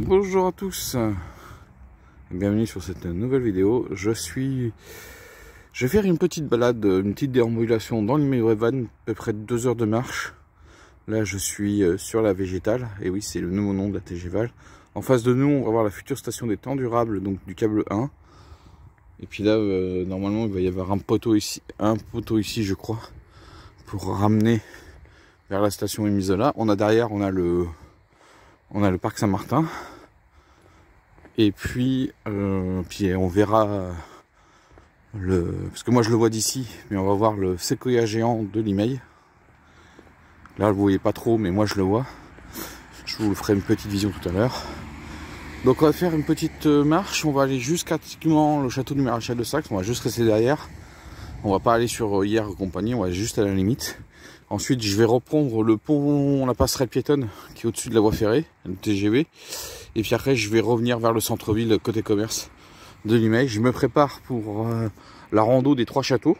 Bonjour à tous, bienvenue sur cette nouvelle vidéo. Je vais faire une petite balade, une petite déambulation dans l'Imerevan, à peu près 2 heures de marche. Là je suis sur la végétale, et oui c'est le nouveau nom de la TGVAL. En face de nous on va voir la future station des temps durables, donc du câble 1. Et puis là normalement il va y avoir un poteau ici je crois, pour ramener vers la station Emisola. Derrière on a le parc Saint-Martin. Et puis on verra parce que moi je le vois d'ici, mais on va voir le séquoia géant de Limay. Là vous voyez pas trop, mais moi je le vois. Je vous ferai une petite vision tout à l'heure. Donc on va faire une petite marche, on va aller jusqu'à le château du Maréchal de Saxe, on va juste rester derrière. On va pas aller sur hier et compagnie, on va juste à la limite. Ensuite je vais reprendre le pont, la passerelle piétonne qui est au-dessus de la voie ferrée, le TGV. Et puis après je vais revenir vers le centre-ville côté commerce de Limay. Je me prépare pour la rando des 3 châteaux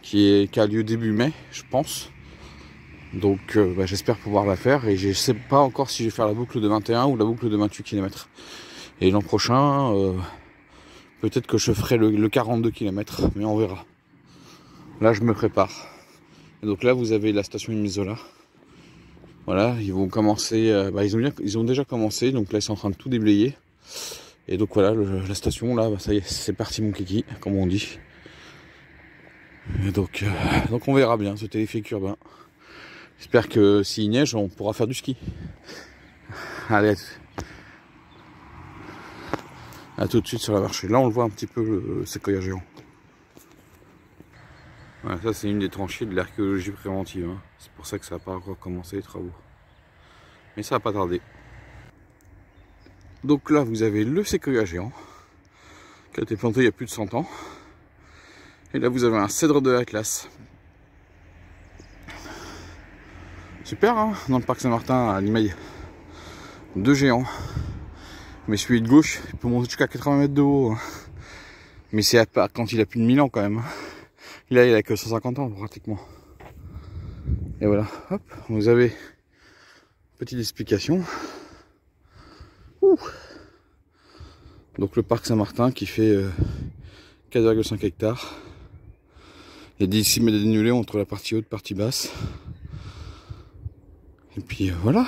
qui a lieu début mai je pense. Donc j'espère pouvoir la faire, et je ne sais pas encore si je vais faire la boucle de 21 ou la boucle de 28 km. Et l'an prochain peut-être que je ferai le 42 km, mais on verra. Là je me prépare. Et donc là vous avez la station Emisola. Voilà, ils vont commencer, ils ont déjà commencé, donc là ils sont en train de tout déblayer. Et donc voilà, la station là, ça y est, c'est parti mon kiki, comme on dit. Et donc on verra bien ce téléphérique urbain. J'espère que s'il neige, on pourra faire du ski. Allez, à tout de suite sur la marche. Là on le voit un petit peu, le séquoia géant. Voilà, ça c'est une des tranchées de l'archéologie préventive, hein. C'est pour ça que ça n'a pas encore commencé les travaux. Mais ça va pas tarder. Donc là vous avez le séquoia géant qui a été planté il y a plus de 100 ans. Et là vous avez un cèdre de l'Atlas. Super, hein, dans le parc Saint-Martin à Limay. 2 géants. Mais celui de gauche il peut monter jusqu'à 80 mètres de haut, hein. Mais c'est quand il a plus de 1000 ans quand même. Là il a que 150 ans pratiquement. Et voilà, hop, vous avez une petite explication. Ouh. Donc le parc Saint-Martin qui fait 4,5 hectares. Il y a 10 mètres de dénivelé entre la partie haute et la partie basse. Et puis voilà.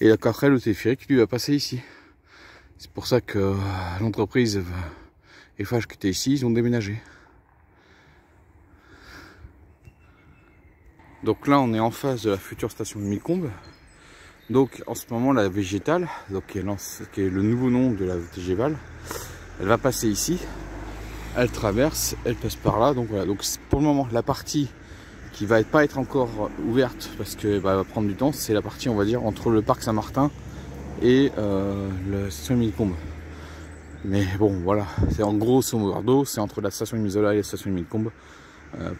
Et après le téléphérique lui va passer ici. C'est pour ça que l'entreprise Eiffage qui était ici, ils ont déménagé. Donc là on est en face de la future station de Millecombe. Donc en ce moment la végétale, donc qui est le nouveau nom de la TGVAL, elle va passer ici. Elle traverse, elle passe par là. Donc voilà, donc pour le moment la partie qui va pas être encore ouverte parce que va prendre du temps, c'est la partie on va dire entre le parc Saint-Martin et la station de Millecombe. Mais bon voilà, c'est en gros c'est entre la station de Emisola et la station de Millecombe.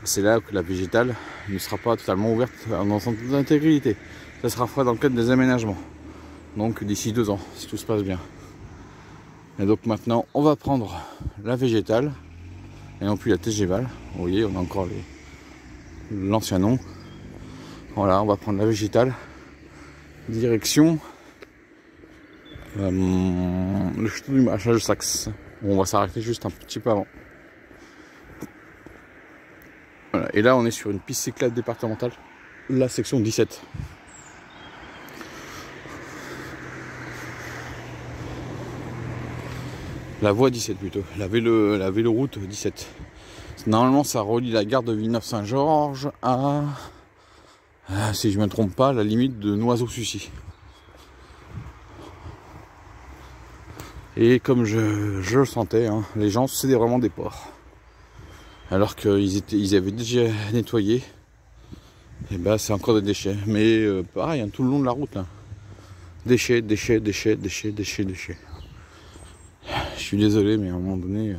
C'est là que la végétale ne sera pas totalement ouverte dans son intégralité. Ça sera fait dans le cadre des aménagements. Donc d'ici 2 ans, si tout se passe bien. Et donc maintenant, on va prendre la végétale et non plus la TGVAL. Vous voyez, on a encore l'ancien nom. Voilà, on va prendre la végétale. Direction le château du Maréchal de Saxe. Bon, on va s'arrêter juste un petit peu avant. Voilà, et là on est sur une piste cyclable départementale, la section 17. La voie 17 plutôt, la véloroute 17. Normalement ça relie la gare de Villeneuve-Saint-Georges à, si je ne me trompe pas, la limite de Noiseau-Sucy. Et comme je le sentais, hein, les gens c'était vraiment des porcs. Alors qu'ils avaient déjà nettoyé. Et bah c'est encore des déchets. Mais pareil, hein, tout le long de la route là. Déchets, déchets, déchets, déchets, déchets, déchets. Je suis désolé, mais à un moment donné,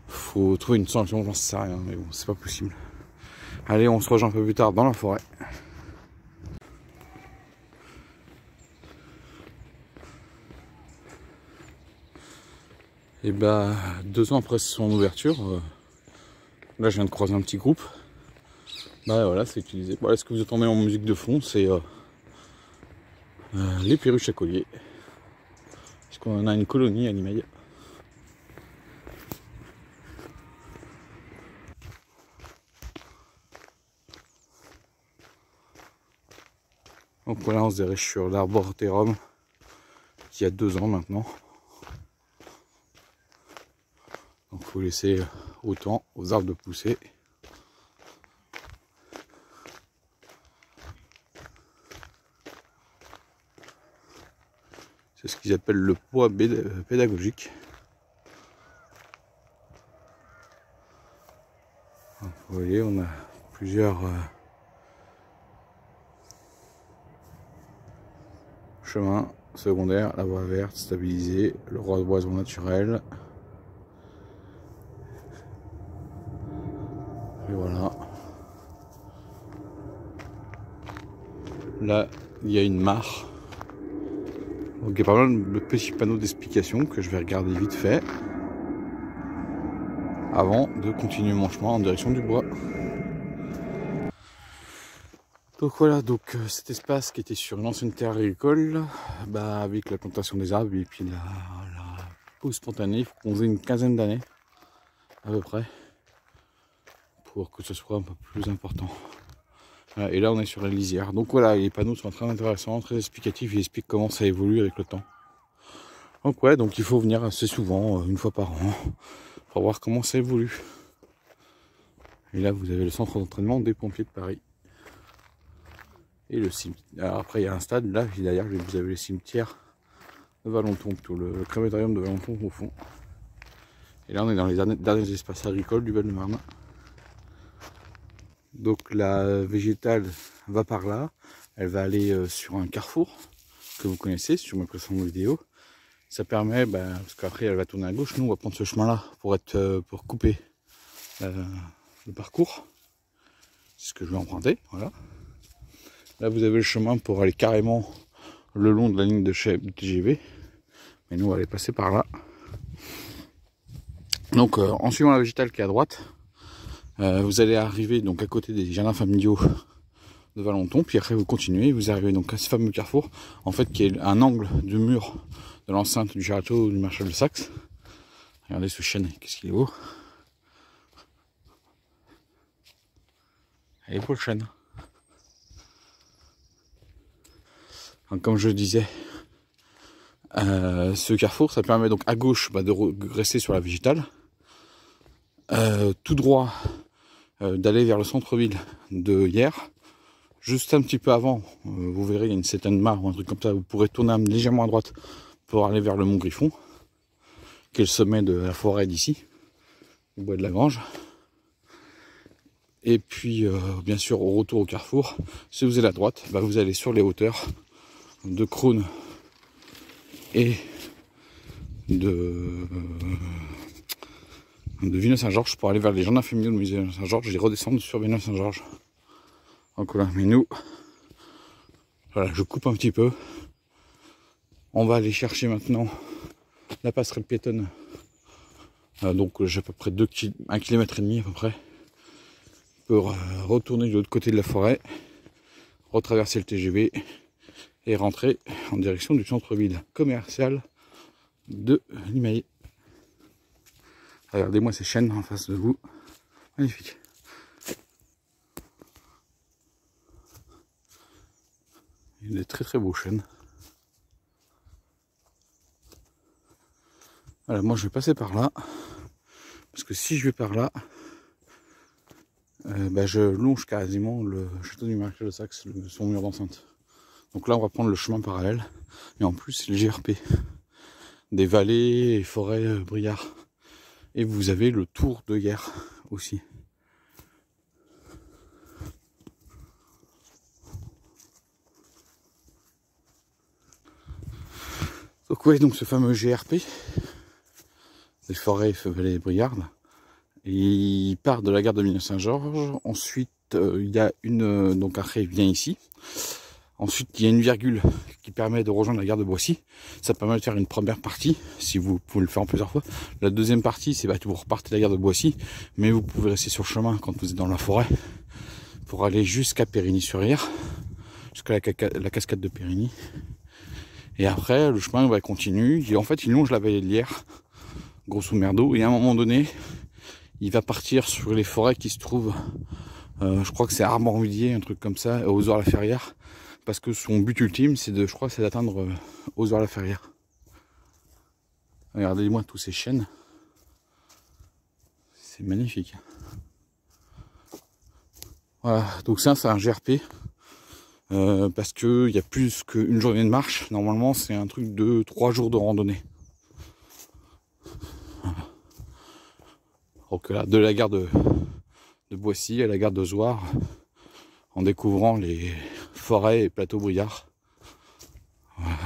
faut trouver une solution, j'en sais rien, mais bon, c'est pas possible. Allez, on se rejoint un peu plus tard dans la forêt. Et bah 2 ans après son ouverture, là je viens de croiser un petit groupe. Bah voilà, c'est utilisé. Voilà, ce que vous entendez en musique de fond, c'est les perruches à collier. Parce qu'on a une colonie à Limeil. Donc voilà, on se dirige sur l'Arboretum qui a 2 ans maintenant. Donc il faut laisser autant aux arbres de pousser. C'est ce qu'ils appellent le poids pédagogique. Donc, vous voyez, on a plusieurs chemins secondaires, la voie verte stabilisée, le reboisement naturel. Et voilà. Là, il y a une mare. Donc il y a pas mal de petits panneaux d'explication que je vais regarder vite fait avant de continuer mon chemin en direction du bois. Donc voilà, donc cet espace qui était sur une ancienne terre agricole, bah, avec la plantation des arbres et puis la pause spontanée, il faut qu'on faisait une quinzaine d'années à peu près pour que ce soit un peu plus important. Voilà, et là on est sur la lisière. Donc voilà, les panneaux sont très intéressants, très explicatifs, ils expliquent comment ça évolue avec le temps. Donc ouais, donc il faut venir assez souvent, une fois par an, pour voir comment ça évolue. Et là vous avez le centre d'entraînement des pompiers de Paris. Et le cimetière. Alors après il y a un stade, là derrière vous avez le cimetière de Valenton, plutôt le crématorium de Valenton au fond. Et là on est dans les derniers espaces agricoles du Val-de-Marne. Donc la végétale va par là, elle va aller sur un carrefour que vous connaissez sur mes précédentes vidéos. Ça permet, parce qu'après elle va tourner à gauche, nous on va prendre ce chemin là pour couper le parcours. C'est ce que je vais emprunter, voilà. Là vous avez le chemin pour aller carrément le long de la ligne de TGV. Mais nous on va aller passer par là. Donc en suivant la végétale qui est à droite, vous allez arriver donc à côté des jardins familiaux de Valenton, puis après vous continuez, vous arrivez donc à ce fameux carrefour, en fait qui est un angle du mur de l'enceinte du château du Maréchal de Saxe. Regardez ce chêne, qu'est-ce qu'il est beau. Elle est beau le chêne. Donc, comme je disais, ce carrefour, ça permet donc à gauche de rester sur la végétale, tout droit d'aller vers le centre-ville de Hyères. Juste un petit peu avant, vous verrez, il y a une certaine mare ou un truc comme ça, vous pourrez tourner légèrement à droite pour aller vers le Mont Griffon, qui est le sommet de la forêt d'ici, au bois de la Grange. Et puis, bien sûr, au retour au carrefour, si vous allez à droite, vous allez sur les hauteurs de Crosne et de Villeneuve-Saint-Georges pour aller vers les jardins familiaux de Villeneuve-Saint-Georges et redescendre sur Villeneuve-Saint-Georges. Donc voilà, mais nous, voilà, je coupe un petit peu. On va aller chercher maintenant la passerelle piétonne. Donc j'ai à peu près 1,5 km à peu près. Pour retourner de l'autre côté de la forêt, retraverser le TGV et rentrer en direction du centre-ville commercial de Limeil. Regardez-moi ces chênes en face de vous. Magnifique. Il y a des très très beaux chênes. Voilà, moi je vais passer par là. Parce que si je vais par là, je longe quasiment le château du Maréchal de Saxe, son mur d'enceinte. Donc là on va prendre le chemin parallèle. Et en plus c'est le GRP. Des vallées et forêts Briard. Et vous avez le tour de Hyères aussi. Donc ouais, donc ce fameux GRP, des forêts vallées Briard, il part de la gare de Villeneuve-Saint-Georges. Ensuite il y a donc après il vient ici. Ensuite il y a une virgule qui permet de rejoindre la gare de Boissy. Ça permet de faire une première partie, si vous pouvez le faire en plusieurs fois. La deuxième partie, c'est vous repartez de la gare de Boissy, mais vous pouvez rester sur le chemin quand vous êtes dans la forêt pour aller jusqu'à Périgny-sur-Yerres, jusqu'à la cascade de Périgny. Et après, le chemin continue. En fait, il longe la vallée de l'Yerres, grosso merdo. Et à un moment donné, il va partir sur les forêts qui se trouvent, je crois que c'est Armorivier, un truc comme ça, aux Ours-la-Ferrière. Parce que son but ultime, c'est de, je crois, c'est d'atteindre aux Ours-la-Ferrière. Regardez-moi tous ces chênes. C'est magnifique. Voilà, donc ça, c'est un GRP. Parce qu'il y a plus qu'une journée de marche. Normalement, c'est un truc de 3 jours de randonnée. Voilà. Donc là, de la gare de Boissy à la gare de Zoire, en découvrant les forêts et plateaux brouillards. Voilà.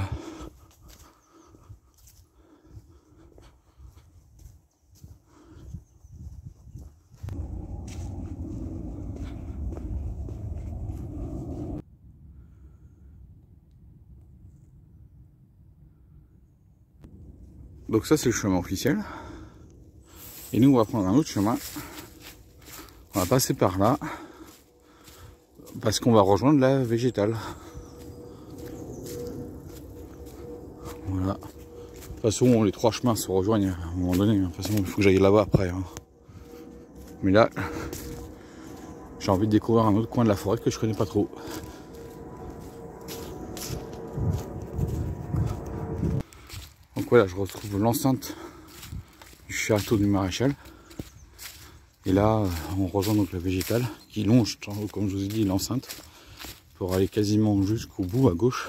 Donc ça, c'est le chemin officiel. Et nous, on va prendre un autre chemin. On va passer par là. Parce qu'on va rejoindre la végétale. Voilà. De toute façon, les 3 chemins se rejoignent à un moment donné. De toute façon, il faut que j'aille là-bas après. Mais là, j'ai envie de découvrir un autre coin de la forêt que je connais pas trop. Donc voilà, je retrouve l'enceinte du château du Maréchal. Et là, on rejoint donc la végétale qui longe, comme je vous ai dit, l'enceinte pour aller quasiment jusqu'au bout à gauche.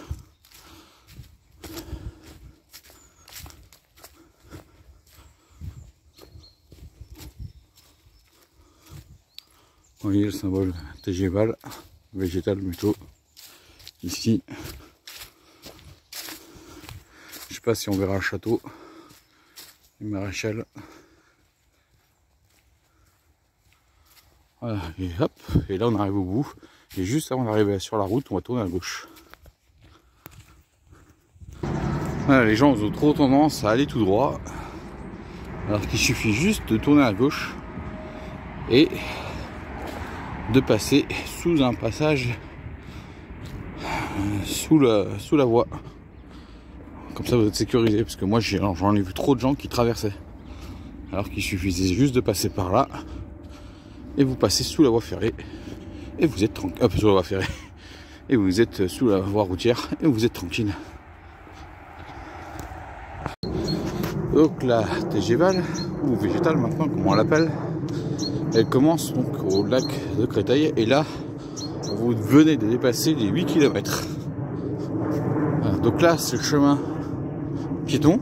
Vous voyez le symbole TGVAL, végétal plutôt, ici. Je sais pas si on verra le château du Maréchal. Voilà, et hop, et là on arrive au bout. Et juste avant d'arriver sur la route, on va tourner à gauche. Voilà, les gens ont trop tendance à aller tout droit, alors qu'il suffit juste de tourner à gauche et de passer sous un passage sous la voie. Comme ça vous êtes sécurisé, parce que moi j'en ai vu trop de gens qui traversaient, alors qu'il suffisait juste de passer par là et vous passez sous la voie ferrée et vous êtes tranquille. Sous la voie ferrée et vous êtes sous la voie routière et vous êtes tranquille. Donc la TGVAL, ou végétale maintenant comme on l'appelle, elle commence donc au lac de Créteil et là vous venez de dépasser les 8 km. Voilà, donc là c'est le chemin piéton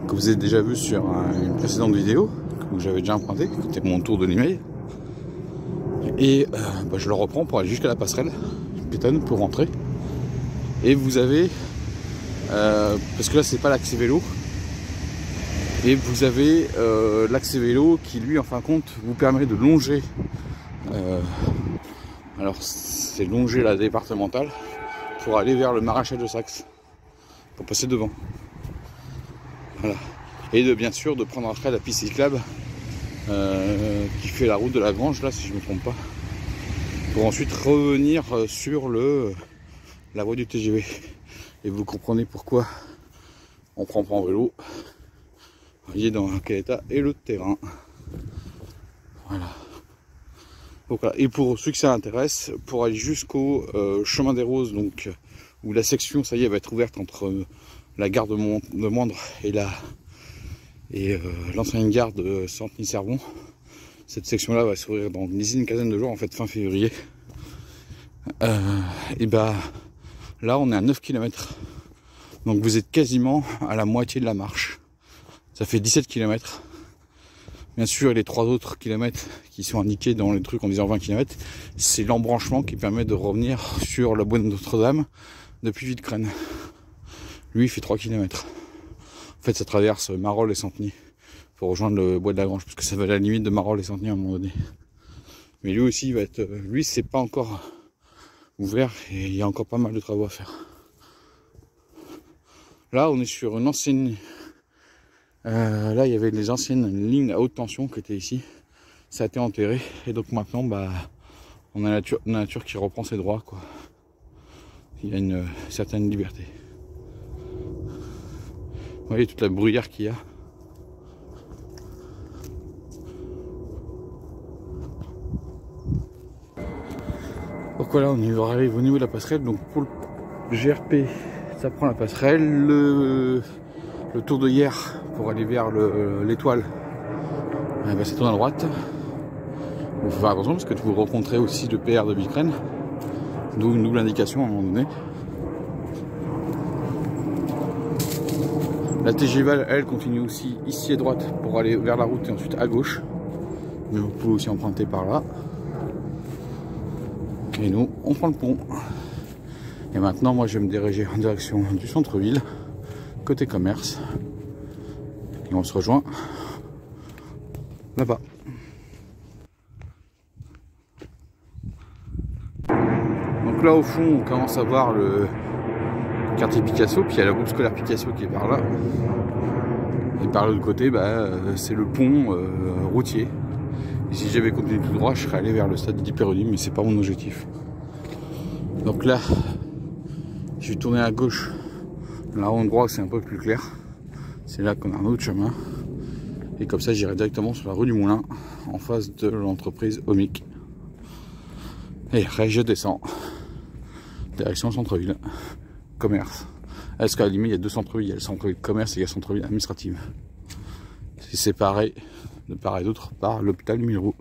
que vous avez déjà vu sur une précédente vidéo que j'avais déjà emprunté, qui était mon tour de l'email. Et je le reprends pour aller jusqu'à la passerelle piétonne pour rentrer. Et vous avez, parce que là c'est pas l'accès vélo, et vous avez l'accès vélo qui lui en fin de compte vous permet de longer, alors c'est longer la départementale pour aller vers le Maréchal de Saxe, pour passer devant. Voilà. Et bien sûr de prendre après la piste cyclable qui fait la route de la Grange, là si je ne me trompe pas, pour ensuite revenir sur la voie du TGV. Et vous comprenez pourquoi on prend pas en vélo. Vous voyez dans quel état est le terrain. Voilà. Donc voilà. Et pour ceux que ça intéresse, pour aller jusqu'au chemin des Roses, donc où la section ça y est va être ouverte entre la gare de Moindre et l'ancienne gare de Centeny-Servon. Cette section là va s'ouvrir dans une quinzaine de jours, en fait fin février. Et là on est à 9 km. Donc vous êtes quasiment à la moitié de la marche. Ça fait 17 km. Bien sûr, les 3 autres kilomètres qui sont indiqués dans les trucs en disant 20 km, c'est l'embranchement qui permet de revenir sur la boîte de Notre-Dame depuis Villecrène. Lui, il fait 3 km. En fait, ça traverse Marolles et Centeny pour rejoindre le bois de la Grange, parce que ça va à la limite de Marolles et Centeny à un moment donné. Mais lui aussi, il va être, lui, c'est pas encore ouvert et il y a encore pas mal de travaux à faire. Là, on est sur une ancienne. Là, il y avait les anciennes lignes à haute tension qui étaient ici. Ça a été enterré et donc maintenant, on a la nature qui reprend ses droits, quoi. Il y a une certaine liberté. Vous voyez toute la bruyère qu'il y a. Donc voilà, on arrive au niveau de la passerelle. Donc pour le GRP, ça prend la passerelle. Le tour de hier pour aller vers l'étoile, ça tourne à droite. Il faut faire attention parce que vous rencontrez aussi le PR de Bicrène, d'où une double indication à un moment donné. La TGV, elle continue aussi ici à droite pour aller vers la route et ensuite à gauche. Mais vous pouvez aussi emprunter par là. Et nous, on prend le pont. Et maintenant, moi, je vais me diriger en direction du centre-ville, côté commerce. Et on se rejoint là-bas. Donc là, au fond, on commence à voir le quartier Picasso, puis il y a la groupe scolaire Picasso qui est par là. Et par l'autre côté, c'est le pont routier. Et si j'avais continué tout droit, je serais allé vers le stade d'Hyperonium, mais c'est pas mon objectif. Donc là, je vais tourner à gauche. Là, en droit, c'est un peu plus clair. C'est là qu'on a un autre chemin. Et comme ça, j'irai directement sur la rue du Moulin, en face de l'entreprise Omic. Et après, je descends. Direction centre-ville. Commerce. Est-ce qu'à la limite, il y a deux centres-villes. Il y a le centre-ville commerce et il y a le centre-ville administrative. C'est séparé de part et d'autre par l'hôpital Milroux.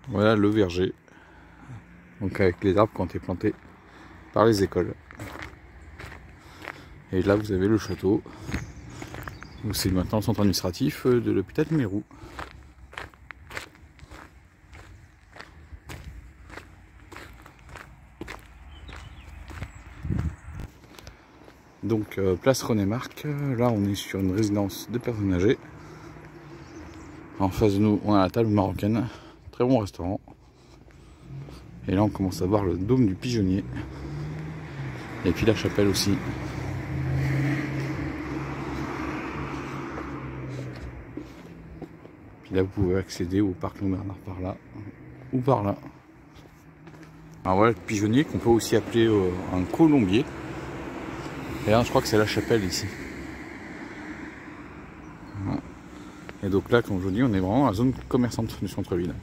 Voilà le verger. Donc avec les arbres qui ont été plantés par les écoles. Et là vous avez le château. C'est maintenant le centre administratif de l'hôpital Milroux. Donc place René Marc, là on est sur une résidence de personnes âgées. En face de nous on a la table marocaine, très bon restaurant. Et là on commence à voir le dôme du Pigeonnier. Et puis la chapelle aussi. Puis là vous pouvez accéder au parc Loup-Bernard par là ou par là. Alors voilà le pigeonnier qu'on peut aussi appeler un colombier. Et là je crois que c'est la chapelle ici. Voilà. Et donc là comme je vous dis on est vraiment dans la zone commerçante du centre-ville.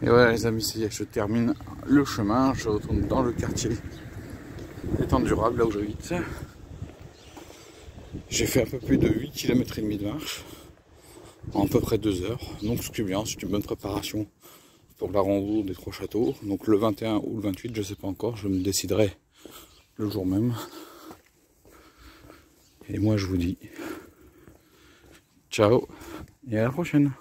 Et voilà les amis, je termine le chemin, je retourne dans le quartier étant durable, là où j'habite. J'ai fait un peu plus de 8 km et demi de marche en à peu près 2 heures. Donc ce qui est bien, c'est une bonne préparation pour la rando des 3 châteaux. Donc le 21 ou le 28, je sais pas encore, je me déciderai le jour même. Et moi je vous dis ciao et à la prochaine.